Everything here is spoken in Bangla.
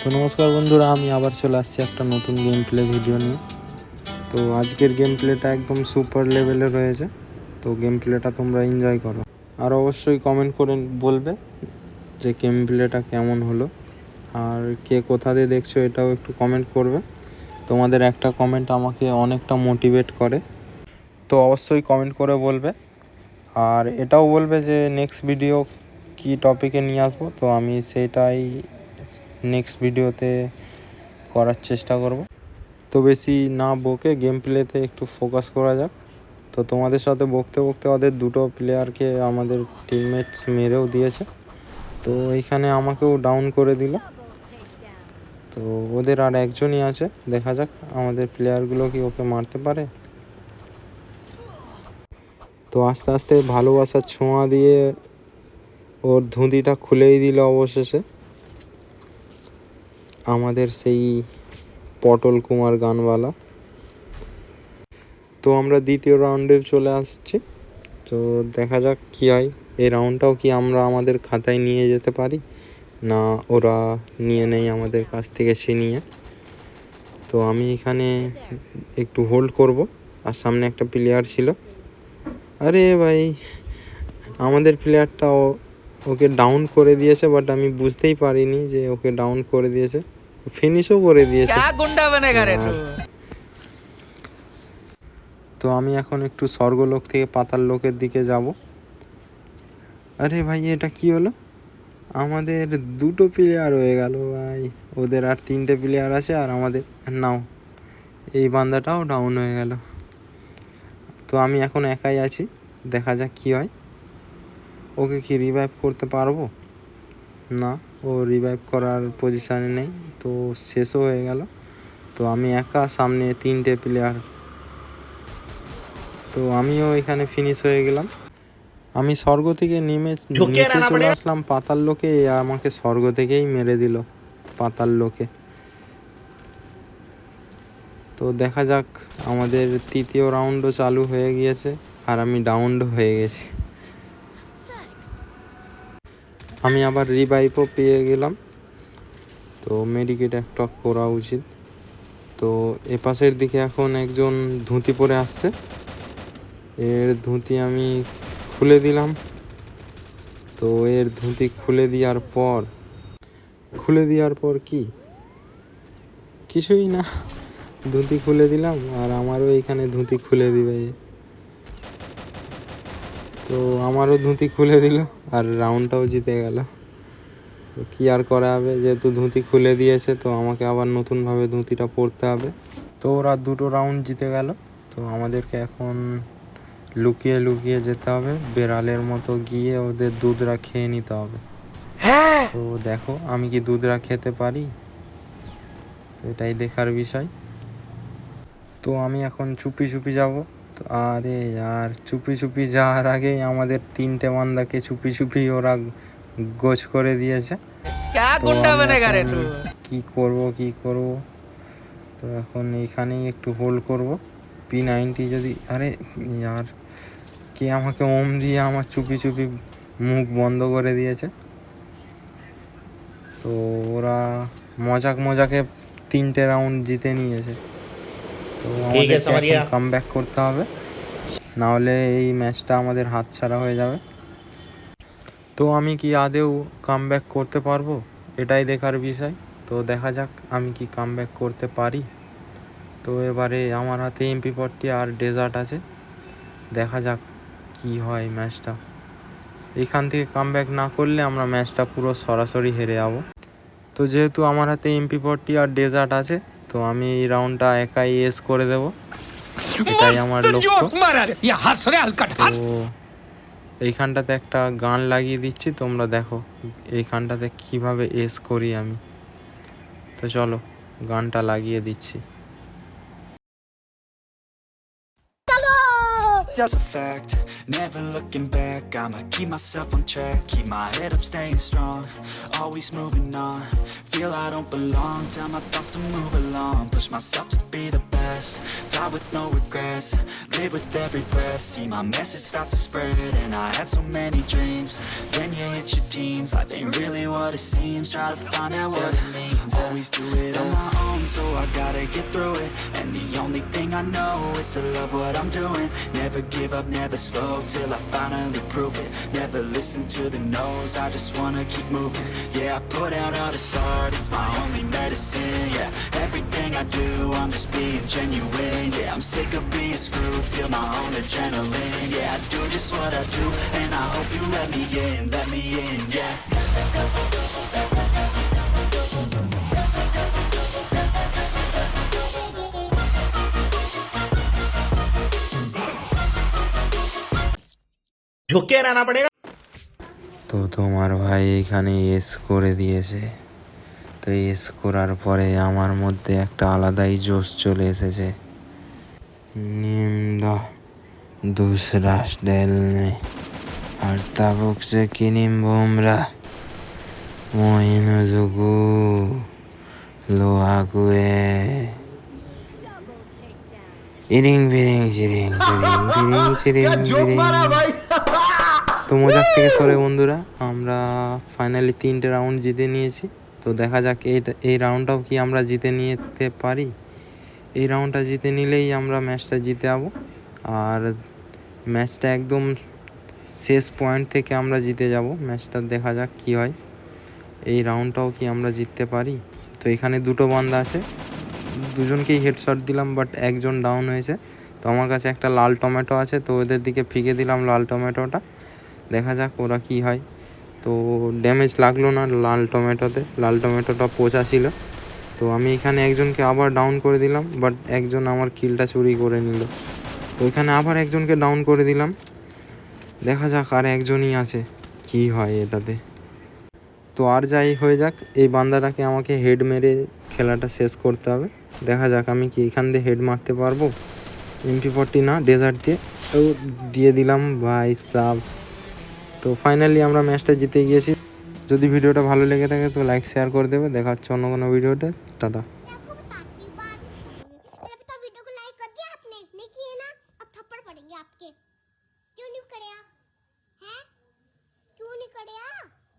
তো নমস্কার বন্ধুরা, আমি আবার চলে আসছি একটা নতুন গেম প্লে ভিডিও নিয়ে। তো আজকের গেম প্লেটা একদম সুপার লেভেলে রয়েছে। তো গেম প্লেটা তোমরা এনজয় করো, আর অবশ্যই কমেন্ট করে বলবে যে গেম প্লেটা কেমন হলো, আর কে কোথা দিয়ে দেখছো এটাও একটু কমেন্ট করবে। তোমাদের একটা কমেন্ট আমাকে অনেকটা মোটিভেট করে, তো অবশ্যই কমেন্ট করে বলবে। আর এটাও বলবে যে নেক্সট ভিডিও কি টপিকে নিয়ে আসবো, তো আমি সেটাই নেক্সট ভিডিওতে করার চেষ্টা করব। তো বেশি না বকে গেম প্লেতে একটু ফোকাস করা যাক। তো তোমাদের সাথে বকতে বকতে ওদের দুটো প্লেয়ারকে আমাদের টিমমেটস মেরেও দিয়েছে, তো এইখানে আমাকেও ডাউন করে দিল। তো ওদের আর একজনই আছে, দেখা যাক আমাদের প্লেয়ারগুলো কি ওকে মারতে পারে। তো আস্তে আস্তে ভালোবাসার ছোঁয়া দিয়ে ওর ধুঁতিটা খুলেই দিল অবশেষে আমাদের সেই পটল কুমার গানওয়ালা। তো আমরা দ্বিতীয় রাউন্ডে চলে আসছি, তো দেখা যাক কী হয়। এই রাউন্ডটাও কি আমরা আমাদের খাতায় নিয়ে যেতে পারি, না ওরা নিয়ে নেয় আমাদের কাছ থেকে ছিনিয়ে। তো আমি এখানে একটু হোল্ড করব, আর সামনে একটা প্লেয়ার ছিল। আরে ভাই, আমাদের প্লেয়ারটা ওকে ডাউন করে দিয়েছে, বাট আমি বুঝতেই পারিনি যে ওকে ডাউন করে দিয়েছে, ফিনিশও করে দিয়েছে। তো আমি এখন একটু স্বর্গলোক থেকে পাতাল লোকের দিকে যাব। আরে ভাই, এটা কি হলো? আমাদের দুটো প্লেয়ার হয়ে গেল ভাই। ওদের আর তিনটে প্লেয়ার আছে, আর আমাদের নাও এই বান্দাটাও ডাউন হয়ে গেল। তো আমি এখন একাই আছি, দেখা যাক কী হয়। ওকে কি রিভাইভ করতে পারবো? না, ও রিভাইভ করার পজিশানে নেই, তো শেষও হয়ে গেল। তো আমি একা, সামনে তিনটে প্লেয়ার। তো আমিও এখানে ফিনিশ হয়ে গেলাম। আমি স্বর্গ থেকে নিচে চলে আসলাম পাতাল লোকে, আমাকে স্বর্গ থেকেই মেরে দিল পাতাল লোকে। তো দেখা যাক, আমাদের তৃতীয় রাউন্ডও চালু হয়ে গিয়েছে, আর আমি ডাউনও হয়ে গেছি। আমি আবার রিভাইভও পেয়ে গেলাম, তো মেডিকেট একটা করা উচিত। তো এপাশের দিকে এখন একজন ধুতি পরে আসছে, এর ধুতি আমি খুলে দিলাম। তো এর ধুতি খুলে দেওয়ার পর কিছুই না, ধুতি খুলে দিলাম, আর আমারও এখানে ধুতি খুলে দিবে। তো আমারও ধুতি খুলে দিল, আর রাউন্ডটাও জিতে গেল। তো কী আর করা হবে, যেহেতু ধুতি খুলে দিয়েছে, তো আমাকে আবার নতুনভাবে ধুতিটা পরতে হবে। তো ওরা দুটো রাউন্ড জিতে গেল, তো আমাদেরকে এখন লুকিয়ে লুকিয়ে যেতে হবে, বেড়ালের মতো গিয়ে ওদের দুধরা খেয়ে নিতে হবে। তো দেখো আমি কি দুধরা খেতে পারি, তো এটাই দেখার বিষয়। তো আমি এখন চুপি চুপি যাব। তো আরে আর চুপি চুপি যাওয়ার আগেই আমাদের তিনটে বান্দাকে চুপি চুপি ওরা গোছ করে দিয়েছে। কি করব, তো এখন এইখানেই একটু হোল্ড করব। P90 যদি, আরে আর কে আমাকে ওম দিয়ে আমার চুপি চুপি মুখ বন্ধ করে দিয়েছে। তো ওরা মজাকে তিনটে রাউন্ড জিতে নিয়েছে। তো আমাদেরকে এখন কামব্যাক করতে হবে, নাহলে এই ম্যাচটা আমাদের হাতছাড়া হয়ে যাবে। তো আমি কি আদেও কামব্যাক করতে পারবো, এটাই দেখার বিষয়। তো দেখা যাক আমি কি কামব্যাক করতে পারি। তো এবারে আমার হাতে MP40 আর ডেজার্ট আছে, দেখা যাক কি হয় ম্যাচটা। এখান থেকে কামব্যাক না করলে আমরা ম্যাচটা পুরো সরাসরি হেরে যাব। তো যেহেতু আমার হাতে MP40 আর ডেজার্ট আছে, তো আমি এই রাউন্ডটা একাই এস করে দেব, এটাই আমার লক্ষ্য। তো এইখানটাতে একটা গান লাগিয়ে দিচ্ছি, তোমরা দেখো এইখানটাতে কিভাবে এস করি আমি। তো চলো গানটা লাগিয়ে দিচ্ছি। Just a fact, never looking back. I'ma keep myself on track, keep my head up, staying strong, always moving on. Feel I don't belong, tell my thoughts to move along. Push myself to be the best, die with no regrets. Live with every breath, see my message start to spread. And I had so many dreams, then you hit your teens. Life ain't really what it seems, try to find out what it means. always do it on my own, so I gotta get through it. And the only thing I know is to love what I'm doing. Never give up, never slow, till I finally prove it. Never listen to the no's, I just wanna keep moving. Yeah, I put out all this art, it's my only medicine. Yeah, everything I do, I'm just being genuine. Yeah, I'm sick of being screwed, feel my own adrenaline. Yeah, I do just what I do, and I hope you let me in, yeah. झुक के रहना पड़ेगा। তো তোমার ভাই এখানে এস করে দিয়েছে। তো এস করার পরে আমার মধ্যে একটা আলাদাই জোশ চলে এসেছে। নিমদা दूसरा स्टाइल में और ताबुक से किनिम बोमरा मोइनोजुगु लोहाकुए ইরিং বিরিং চিরিং চিরিং বিরিং চিরিং বিরিং। তো মজাক থেকে সরে বন্ধুরা, আমরা ফাইনালি 3টে রাউন্ড জিতে নিয়েছি। তো দেখা যাক এই রাউন্ডটাও কি আমরা জিতে নিতে পারি। এই রাউন্ডটা জিতে নিলেই আমরা ম্যাচটা জিতে যাবো। আর ম্যাচটা একদম শেষ পয়েন্ট থেকে আমরা জিতে যাব। ম্যাচটা দেখা যাক কি হয়। এই রাউন্ডটাও কি আমরা জিততে পারি। তো এখানে দুটো বান্দা আছে, দুজনকেই হেডশট দিলাম, বাট একজন ডাউন হয়েছে। তো আমার কাছে একটা লাল টমেটো আছে, তো ওদের দিকে ফিকে দিলাম লাল টমেটোটা। দেখা যাক ওরা কি হয়। তো ড্যামেজ লাগলো না লাল টমেটোতে, লাল টমেটোটা পচা ছিল। তো আমি এখানে একজনকে আবার ডাউন করে দিলাম, বাট একজন আমার কিলটা চুরি করে নিল। তো এখানে আবার একজনকে ডাউন করে দিলাম। দেখা যাক আর একজনই আছে, কি হয় এটাতে। তো আর যাই হয়ে যাক, এই বান্দাটাকে আমাকে হেড মেরে খেলাটা শেষ করতে হবে। দেখা যাক আমি কি এখান দিয়ে হেড মারতে পারবো। MP40 না, ডেজার্ট দিয়ে দিলাম ভাই সাব। তো ফাইনালি আমরা ম্যাচটা জিতে গিয়েছি। যদি ভিডিওটা ভালো লেগে থাকে তো লাইক শেয়ার করে দেবে। দেখা হচ্ছে অন্য কোনো ভিডিওতে। টাটা। आपको बताती हूँ बात। अभी तो वीडियो को लाइक कर दिया आपने, नहीं किए ना, अब थप्पड़ पड़ेंगे आपके।